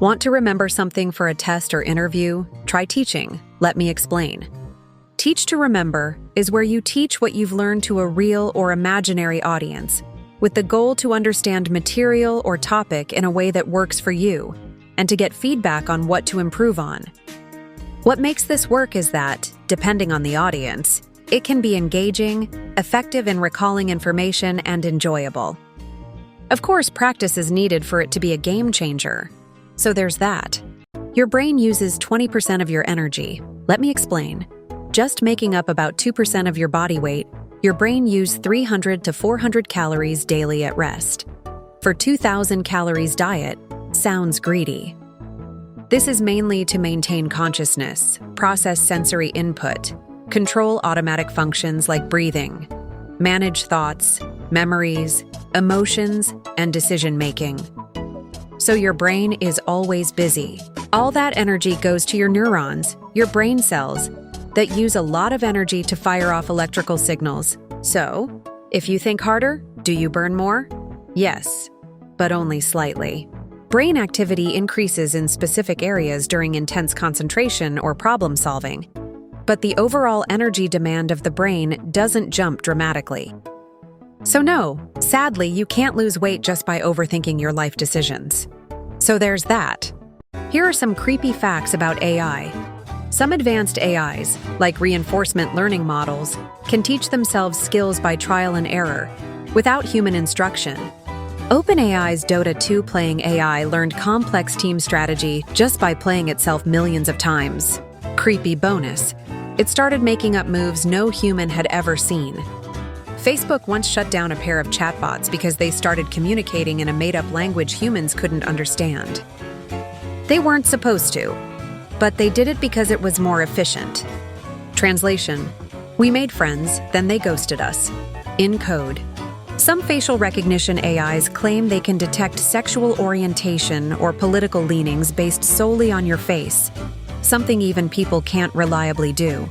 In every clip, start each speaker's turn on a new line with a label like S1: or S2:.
S1: Want to remember something for a test or interview? Try teaching. Let me explain. Teach to remember is where you teach what you've learned to a real or imaginary audience, with the goal to understand material or topic in a way that works for you, and to get feedback on what to improve on. What makes this work is that, depending on the audience, it can be engaging, effective in recalling information, and enjoyable. Of course, practice is needed for it to be a game changer. So there's that. Your brain uses 20% of your energy. Let me explain. Just making up about 2% of your body weight, your brain uses 300 to 400 calories daily at rest. For 2,000 calories diet, sounds greedy. This is mainly to maintain consciousness, process sensory input, control automatic functions like breathing, manage thoughts, memories, emotions, and decision-making. So your brain is always busy. All that energy goes to your neurons, your brain cells, that use a lot of energy to fire off electrical signals. So, if you think harder, do you burn more? Yes, but only slightly. Brain activity increases in specific areas during intense concentration or problem solving, but the overall energy demand of the brain doesn't jump dramatically. So no, sadly, you can't lose weight just by overthinking your life decisions. So there's that. Here are some creepy facts about AI. Some advanced AIs, like reinforcement learning models, can teach themselves skills by trial and error, without human instruction. OpenAI's Dota 2 playing AI learned complex team strategy just by playing itself millions of times. Creepy bonus. It started making up moves no human had ever seen. Facebook once shut down a pair of chatbots because they started communicating in a made-up language humans couldn't understand. They weren't supposed to, but they did it because it was more efficient. Translation: we made friends, then they ghosted us. In code. Some facial recognition AIs claim they can detect sexual orientation or political leanings based solely on your face, something even people can't reliably do.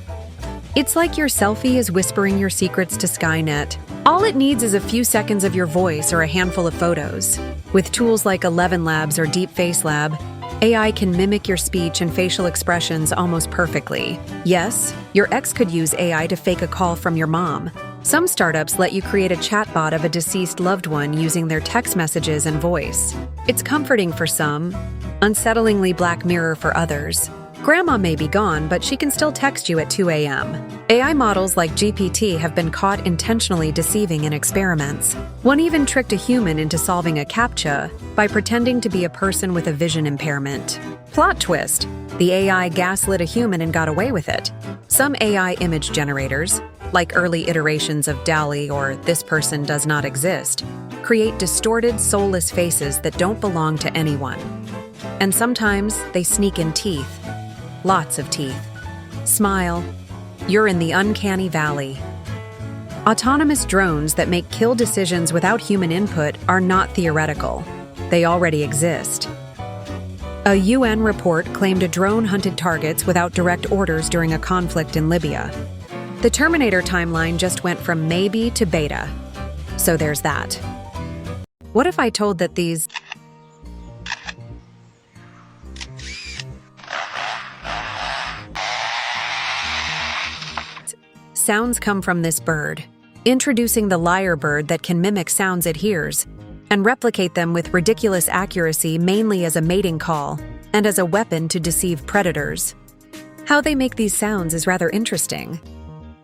S1: It's like your selfie is whispering your secrets to Skynet. All it needs is a few seconds of your voice or a handful of photos. With tools like 11 Labs or Deep Face Lab, AI can mimic your speech and facial expressions almost perfectly. Yes, your ex could use AI to fake a call from your mom. Some startups let you create a chatbot of a deceased loved one using their text messages and voice. It's comforting for some, unsettlingly Black Mirror for others. Grandma may be gone, but she can still text you at 2 a.m. AI models like GPT have been caught intentionally deceiving in experiments. One even tricked a human into solving a CAPTCHA by pretending to be a person with a vision impairment. Plot twist: the AI gaslit a human and got away with it. Some AI image generators, like early iterations of DALL-E or This Person Does Not Exist, create distorted, soulless faces that don't belong to anyone. And sometimes they sneak in teeth. Lots of teeth. Smile. You're in the uncanny valley. Autonomous drones that make kill decisions without human input are not theoretical. They already exist. A UN report claimed a drone hunted targets without direct orders during a conflict in Libya. The Terminator timeline just went from maybe to beta. So there's that. What if I told that these sounds come from this bird, introducing the lyrebird that can mimic sounds it hears and replicate them with ridiculous accuracy, mainly as a mating call and as a weapon to deceive predators. How they make these sounds is rather interesting.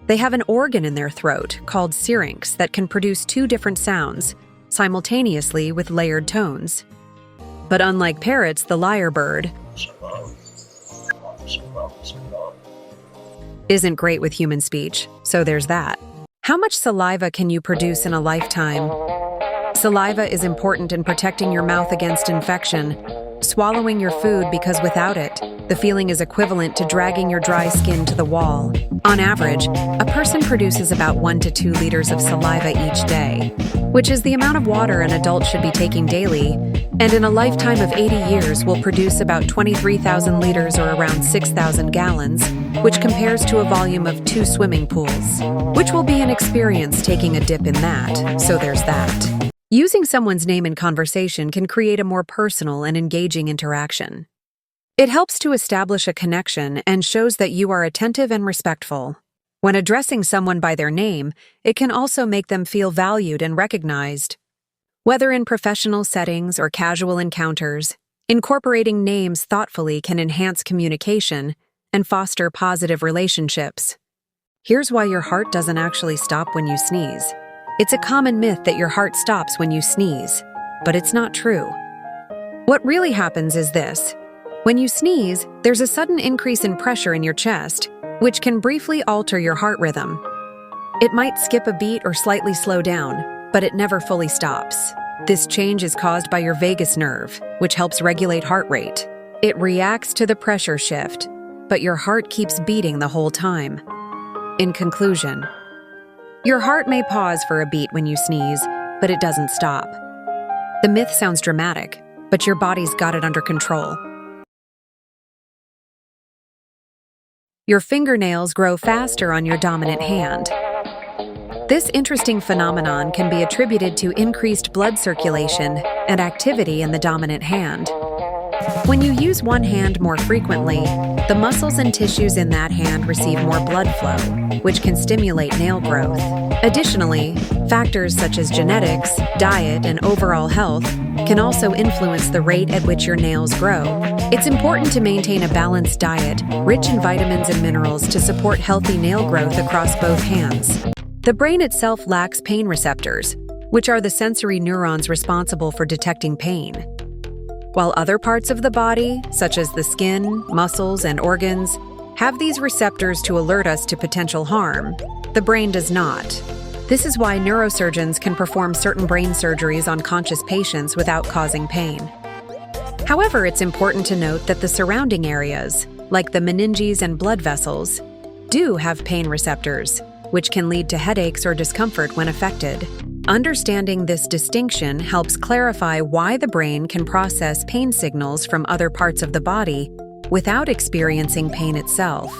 S1: They have an organ in their throat called syrinx that can produce two different sounds simultaneously with layered tones. But unlike parrots, the lyrebird isn't great with human speech, so there's that. How much saliva can you produce in a lifetime? Saliva is important in protecting your mouth against infection, swallowing your food because without it, the feeling is equivalent to dragging your dry skin to the wall. On average, a person produces about 1 to 2 liters of saliva each day, which is the amount of water an adult should be taking daily, and in a lifetime of 80 years will produce about 23,000 liters or around 6,000 gallons, which compares to a volume of 2 swimming pools, which will be an experience taking a dip in that, so there's that. Using someone's name in conversation can create a more personal and engaging interaction. It helps to establish a connection and shows that you are attentive and respectful. When addressing someone by their name, it can also make them feel valued and recognized. Whether in professional settings or casual encounters, incorporating names thoughtfully can enhance communication and foster positive relationships. Here's why your heart doesn't actually stop when you sneeze. It's a common myth that your heart stops when you sneeze, but it's not true. What really happens is this. When you sneeze, there's a sudden increase in pressure in your chest, which can briefly alter your heart rhythm. It might skip a beat or slightly slow down, but it never fully stops. This change is caused by your vagus nerve, which helps regulate heart rate. It reacts to the pressure shift, but your heart keeps beating the whole time. In conclusion, your heart may pause for a beat when you sneeze, but it doesn't stop. The myth sounds dramatic, but your body's got it under control. Your fingernails grow faster on your dominant hand. This interesting phenomenon can be attributed to increased blood circulation and activity in the dominant hand. When you use one hand more frequently, the muscles and tissues in that hand receive more blood flow, which can stimulate nail growth. Additionally, factors such as genetics, diet, and overall health can also influence the rate at which your nails grow. It's important to maintain a balanced diet, rich in vitamins and minerals to support healthy nail growth across both hands. The brain itself lacks pain receptors, which are the sensory neurons responsible for detecting pain. While other parts of the body, such as the skin, muscles, and organs, have these receptors to alert us to potential harm, the brain does not. This is why neurosurgeons can perform certain brain surgeries on conscious patients without causing pain. However, it's important to note that the surrounding areas, like the meninges and blood vessels, do have pain receptors, which can lead to headaches or discomfort when affected. Understanding this distinction helps clarify why the brain can process pain signals from other parts of the body without experiencing pain itself.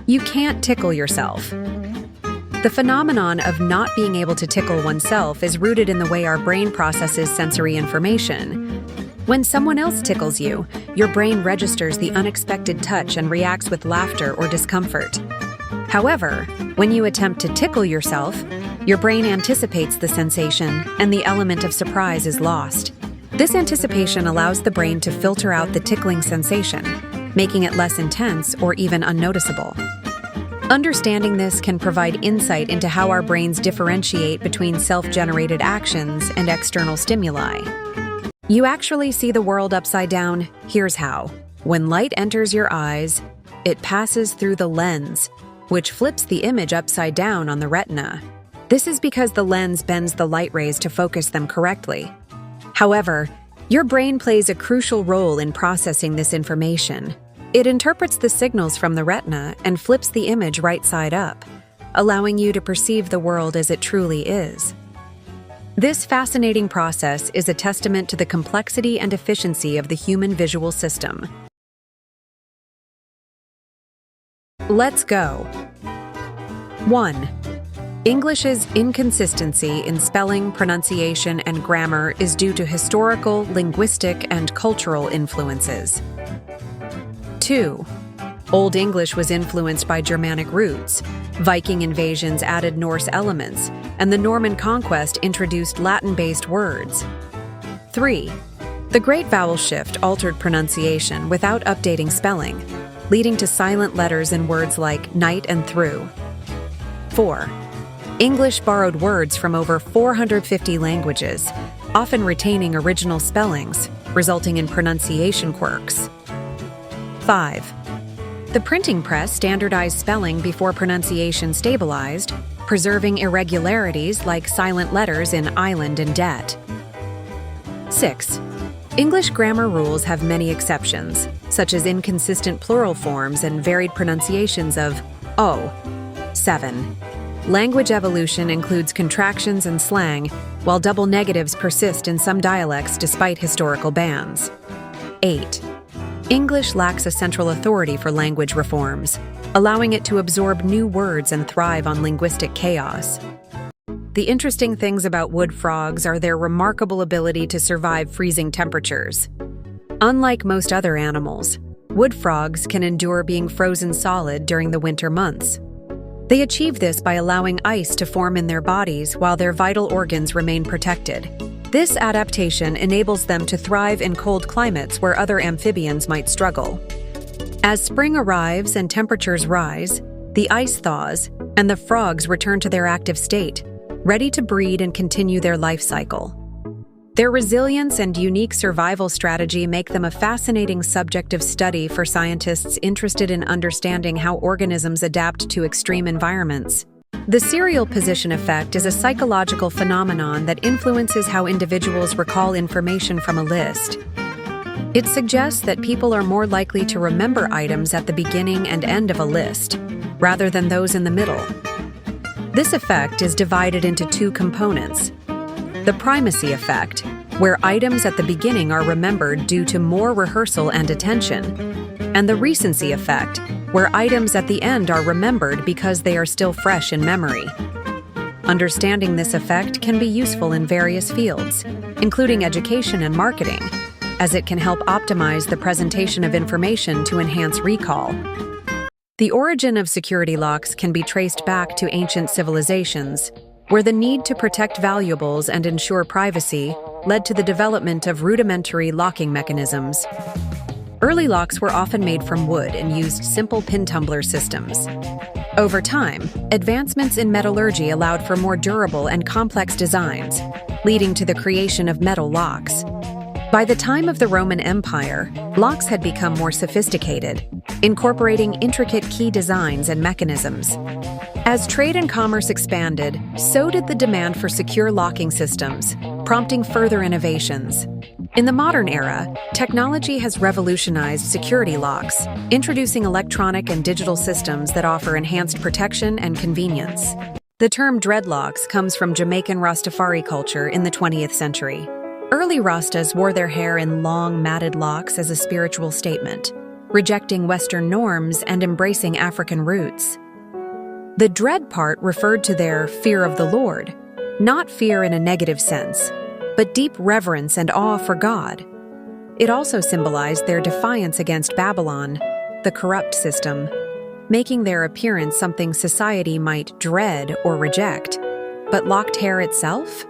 S1: You can't tickle yourself. The phenomenon of not being able to tickle oneself is rooted in the way our brain processes sensory information. When someone else tickles you, your brain registers the unexpected touch and reacts with laughter or discomfort. However, when you attempt to tickle yourself, your brain anticipates the sensation, and the element of surprise is lost. This anticipation allows the brain to filter out the tickling sensation, making it less intense or even unnoticeable. Understanding this can provide insight into how our brains differentiate between self-generated actions and external stimuli. You actually see the world upside down. Here's how. When light enters your eyes, it passes through the lens, which flips the image upside down on the retina. This is because the lens bends the light rays to focus them correctly. However, your brain plays a crucial role in processing this information. It interprets the signals from the retina and flips the image right side up, allowing you to perceive the world as it truly is. This fascinating process is a testament to the complexity and efficiency of the human visual system. Let's go. 1. English's inconsistency in spelling, pronunciation, and grammar is due to historical, linguistic, and cultural influences. 2. Old English was influenced by Germanic roots. Viking invasions added Norse elements, and the Norman conquest introduced Latin-based words. 3. The Great Vowel Shift altered pronunciation without updating spelling, leading to silent letters in words like night and through. 4. English borrowed words from over 450 languages, often retaining original spellings, resulting in pronunciation quirks. 5. The printing press standardized spelling before pronunciation stabilized, preserving irregularities like silent letters in island and debt. 6. English grammar rules have many exceptions, such as inconsistent plural forms and varied pronunciations of o. 7. Language evolution includes contractions and slang, while double negatives persist in some dialects despite historical bans. 8. English lacks a central authority for language reforms, allowing it to absorb new words and thrive on linguistic chaos. The interesting things about wood frogs are their remarkable ability to survive freezing temperatures. Unlike most other animals, wood frogs can endure being frozen solid during the winter months. They achieve this by allowing ice to form in their bodies while their vital organs remain protected. This adaptation enables them to thrive in cold climates where other amphibians might struggle. As spring arrives and temperatures rise, the ice thaws, and the frogs return to their active state, ready to breed and continue their life cycle. Their resilience and unique survival strategy make them a fascinating subject of study for scientists interested in understanding how organisms adapt to extreme environments. The serial position effect is a psychological phenomenon that influences how individuals recall information from a list. It suggests that people are more likely to remember items at the beginning and end of a list, rather than those in the middle. This effect is divided into two components: the primacy effect, where items at the beginning are remembered due to more rehearsal and attention, and the recency effect, where items at the end are remembered because they are still fresh in memory. Understanding this effect can be useful in various fields, including education and marketing, as it can help optimize the presentation of information to enhance recall. The origin of security locks can be traced back to ancient civilizations, where the need to protect valuables and ensure privacy led to the development of rudimentary locking mechanisms. Early locks were often made from wood and used simple pin tumbler systems. Over time, advancements in metallurgy allowed for more durable and complex designs, leading to the creation of metal locks. By the time of the Roman Empire, locks had become more sophisticated, incorporating intricate key designs and mechanisms. As trade and commerce expanded, so did the demand for secure locking systems, prompting further innovations. In the modern era, technology has revolutionized security locks, introducing electronic and digital systems that offer enhanced protection and convenience. The term dreadlocks comes from Jamaican Rastafari culture in the 20th century. Early Rastas wore their hair in long, matted locks as a spiritual statement, rejecting Western norms and embracing African roots. The dread part referred to their fear of the Lord, not fear in a negative sense, but deep reverence and awe for God. It also symbolized their defiance against Babylon, the corrupt system, making their appearance something society might dread or reject. But locked hair itself?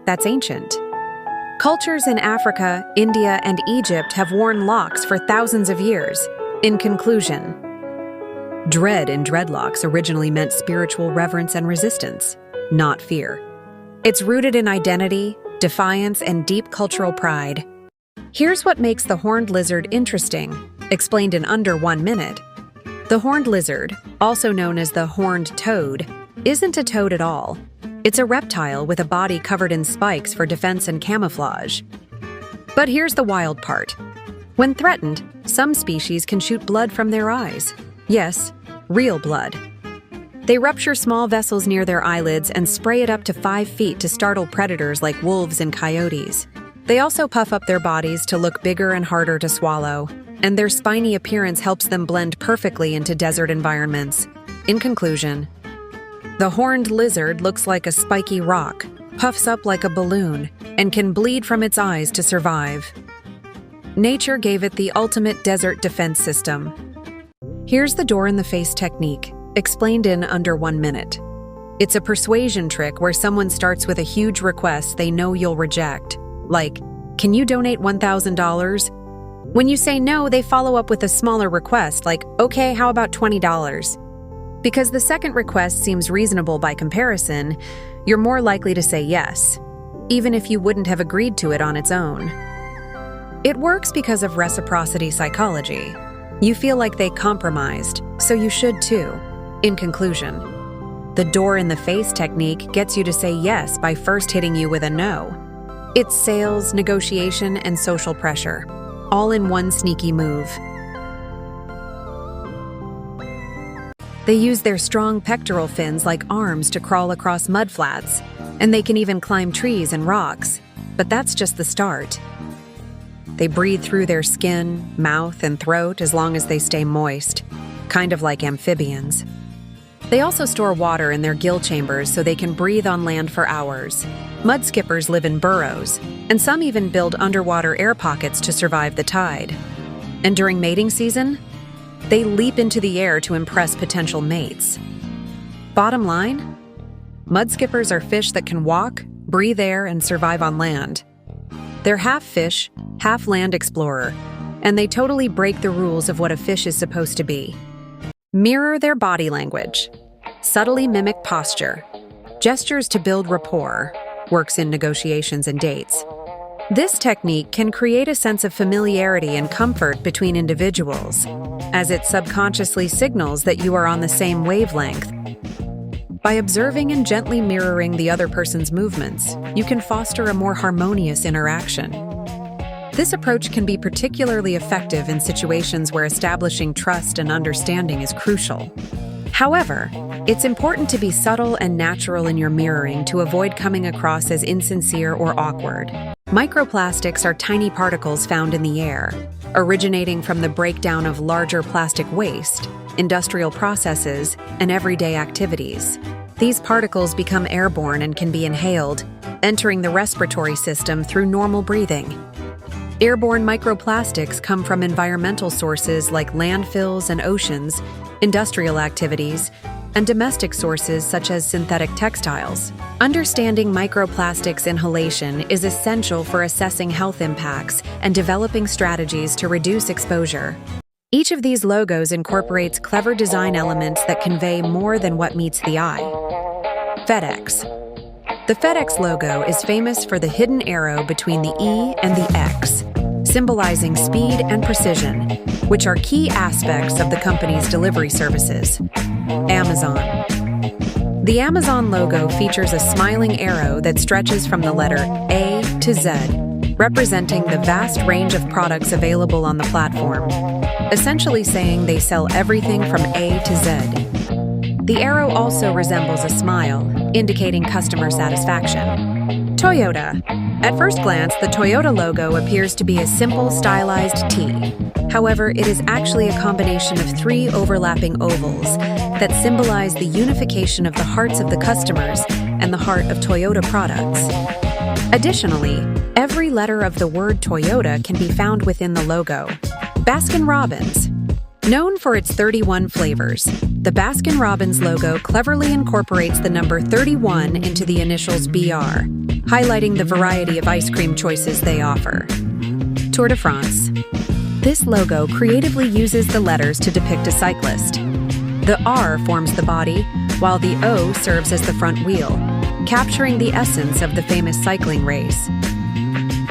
S1: That's ancient. Cultures in Africa, India, and Egypt have worn locks for thousands of years. In conclusion, dread in dreadlocks originally meant spiritual reverence and resistance, not fear. It's rooted in identity, defiance, and deep cultural pride. Here's what makes the horned lizard interesting, explained in under 1 minute. The horned lizard, also known as the horned toad, isn't a toad at all. It's a reptile with a body covered in spikes for defense and camouflage. But here's the wild part. When threatened, some species can shoot blood from their eyes. Yes, real blood. They rupture small vessels near their eyelids and spray it up to 5 feet to startle predators like wolves and coyotes. They also puff up their bodies to look bigger and harder to swallow, and their spiny appearance helps them blend perfectly into desert environments. In conclusion, the horned lizard looks like a spiky rock, puffs up like a balloon, and can bleed from its eyes to survive. Nature gave it the ultimate desert defense system. Here's the door-in-the-face technique, explained in under 1 minute. It's a persuasion trick where someone starts with a huge request they know you'll reject, like, "Can you donate $1,000? When you say no, they follow up with a smaller request, like, "Okay, how about $20? Because the second request seems reasonable by comparison, you're more likely to say yes, even if you wouldn't have agreed to it on its own. It works because of reciprocity psychology. You feel like they compromised, so you should too. In conclusion, the door-in-the-face technique gets you to say yes by first hitting you with a no. It's sales, negotiation, and social pressure, all in one sneaky move. They use their strong pectoral fins like arms to crawl across mudflats, and they can even climb trees and rocks. But that's just the start. They breathe through their skin, mouth, and throat as long as they stay moist, kind of like amphibians. They also store water in their gill chambers so they can breathe on land for hours. Mud skippers live in burrows, and some even build underwater air pockets to survive the tide. And during mating season, they leap into the air to impress potential mates. Bottom line, mud skippers are fish that can walk, breathe air, and survive on land. They're half fish, half land explorer, and they totally break the rules of what a fish is supposed to be. Mirror their body language. Subtly mimic posture. Gestures to build rapport. Works in negotiations and dates. This technique can create a sense of familiarity and comfort between individuals, as it subconsciously signals that you are on the same wavelength. By observing and gently mirroring the other person's movements, you can foster a more harmonious interaction. This approach can be particularly effective in situations where establishing trust and understanding is crucial. However, it's important to be subtle and natural in your mirroring to avoid coming across as insincere or awkward. Microplastics are tiny particles found in the air, originating from the breakdown of larger plastic waste, industrial processes, and everyday activities. These particles become airborne and can be inhaled, entering the respiratory system through normal breathing. Airborne microplastics come from environmental sources like landfills and oceans, industrial activities, and domestic sources such as synthetic textiles. Understanding microplastics inhalation is essential for assessing health impacts and developing strategies to reduce exposure. Each of these logos incorporates clever design elements that convey more than what meets the eye. FedEx. The FedEx logo is famous for the hidden arrow between the E and the X, symbolizing speed and precision, which are key aspects of the company's delivery services. Amazon. The Amazon logo features a smiling arrow that stretches from the letter A to Z, representing the vast range of products available on the platform, essentially saying they sell everything from A to Z. The arrow also resembles a smile, indicating customer satisfaction. Toyota. At first glance, the Toyota logo appears to be a simple, stylized T. However, it is actually a combination of 3 overlapping ovals that symbolize the unification of the hearts of the customers and the heart of Toyota products. Additionally, every letter of the word Toyota can be found within the logo. Baskin-Robbins. Known for its 31 flavors, the Baskin-Robbins logo cleverly incorporates the number 31 into the initials BR, highlighting the variety of ice cream choices they offer. Tour de France. This logo creatively uses the letters to depict a cyclist. The R forms the body, while the O serves as the front wheel, capturing the essence of the famous cycling race.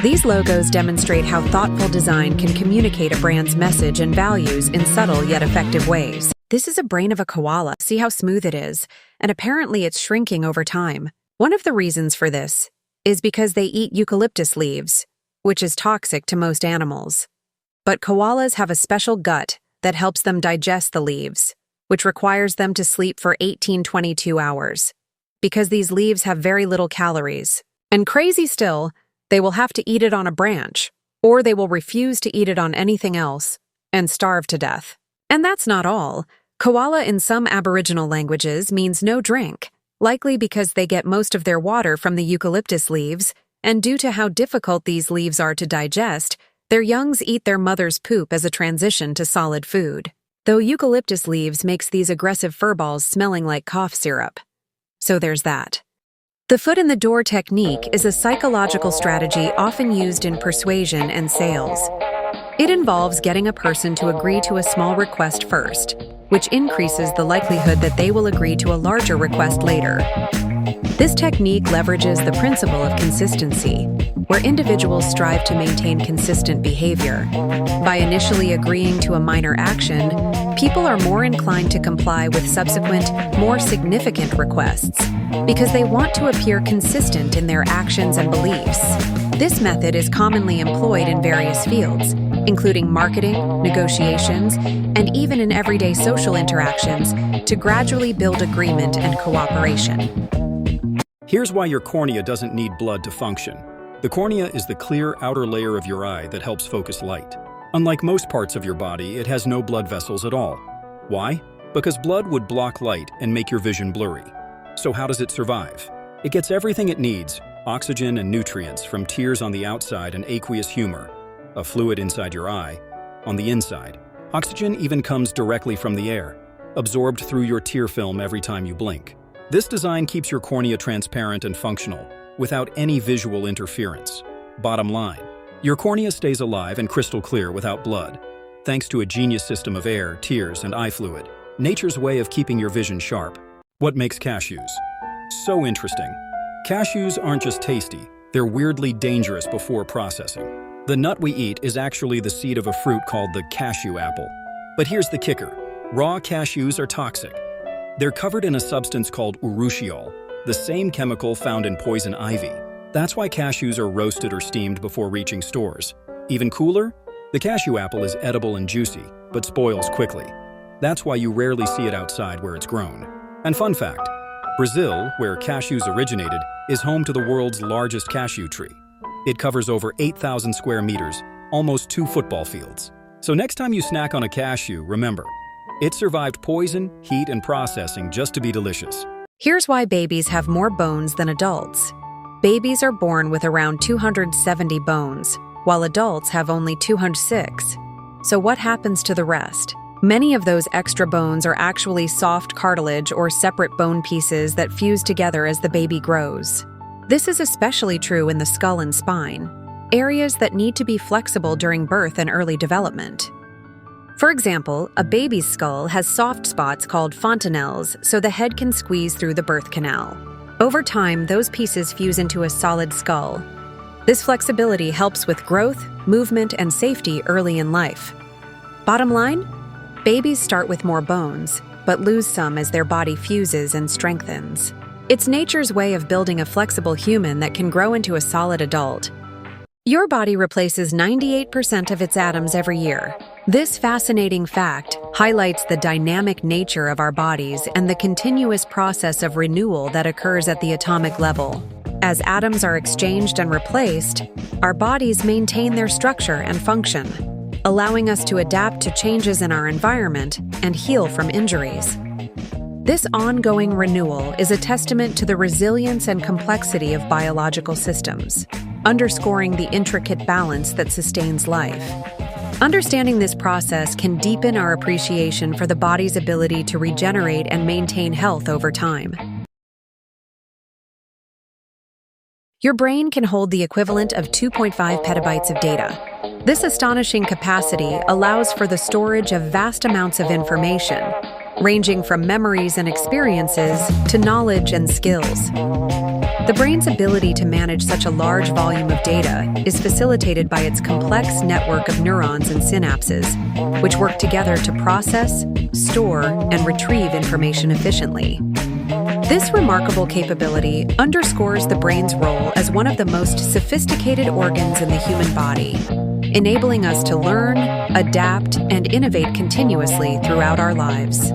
S1: These logos demonstrate how thoughtful design can communicate a brand's message and values in subtle yet effective ways. This is a brain of a koala. See how smooth it is, and apparently it's shrinking over time. One of the reasons for this is because they eat eucalyptus leaves, which is toxic to most animals. But koalas have a special gut that helps them digest the leaves, which requires them to sleep for 18-22 hours, because these leaves have very little calories. And crazy still, they will have to eat it on a branch, or they will refuse to eat it on anything else and starve to death. And that's not all. Koala in some Aboriginal languages means no drink, likely because they get most of their water from the eucalyptus leaves, and due to how difficult these leaves are to digest, their youngs eat their mother's poop as a transition to solid food. Though eucalyptus leaves makes these aggressive furballs smelling like cough syrup. So there's that. The foot in the door technique is a psychological strategy often used in persuasion and sales. It involves getting a person to agree to a small request first, which increases the likelihood that they will agree to a larger request later. This technique leverages the principle of consistency, where individuals strive to maintain consistent behavior. By initially agreeing to a minor action, people are more inclined to comply with subsequent, more significant requests, because they want to appear consistent in their actions and beliefs. This method is commonly employed in various fields, including marketing, negotiations, and even in everyday social interactions, to gradually build agreement and cooperation.
S2: Here's why your cornea doesn't need blood to function. The cornea is the clear outer layer of your eye that helps focus light. Unlike most parts of your body, it has no blood vessels at all. Why? because blood would block light and make your vision blurry. So how does it survive? It gets everything it needs, oxygen and nutrients, from tears on the outside and aqueous humor, a fluid inside your eye, on the inside. Oxygen even comes directly from the air, absorbed through your tear film every time you blink. This design keeps your cornea transparent and functional, without any visual interference. Bottom line, your cornea stays alive and crystal clear without blood, thanks to a genius system of air, tears, and eye fluid. Nature's way of keeping your vision sharp. What makes cashews so interesting? Cashews aren't just tasty, they're weirdly dangerous before processing. The nut we eat is actually the seed of a fruit called the cashew apple. But here's the kicker. Raw cashews are toxic. They're covered in a substance called urushiol, the same chemical found in poison ivy. That's why cashews are roasted or steamed before reaching stores. Even cooler, the cashew apple is edible and juicy, but spoils quickly. That's why you rarely see it outside where it's grown. And fun fact, Brazil, where cashews originated, is home to the world's largest cashew tree. It covers over 8,000 square meters, almost 2 football fields. So next time you snack on a cashew, remember, it survived poison, heat, and processing just to be delicious.
S1: Here's why babies have more bones than adults. Babies are born with around 270 bones, while adults have only 206. So what happens to the rest? Many of those extra bones are actually soft cartilage or separate bone pieces that fuse together as the baby grows. This is especially true in the skull and spine, areas that need to be flexible during birth and early development. For example, a baby's skull has soft spots called fontanelles, so the head can squeeze through the birth canal. Over time, those pieces fuse into a solid skull. This flexibility helps with growth, movement, and safety early in life. Bottom line, babies start with more bones, but lose some as their body fuses and strengthens. It's nature's way of building a flexible human that can grow into a solid adult. Your body replaces 98% of its atoms every year. This fascinating fact highlights the dynamic nature of our bodies and the continuous process of renewal that occurs at the atomic level. As atoms are exchanged and replaced, our bodies maintain their structure and function, allowing us to adapt to changes in our environment and heal from injuries. This ongoing renewal is a testament to the resilience and complexity of biological systems, underscoring the intricate balance that sustains life. Understanding this process can deepen our appreciation for the body's ability to regenerate and maintain health over time. Your brain can hold the equivalent of 2.5 petabytes of data. This astonishing capacity allows for the storage of vast amounts of information, ranging from memories and experiences to knowledge and skills. The brain's ability to manage such a large volume of data is facilitated by its complex network of neurons and synapses, which work together to process, store, and retrieve information efficiently. This remarkable capability underscores the brain's role as one of the most sophisticated organs in the human body, enabling us to learn, adapt, and innovate continuously throughout our lives.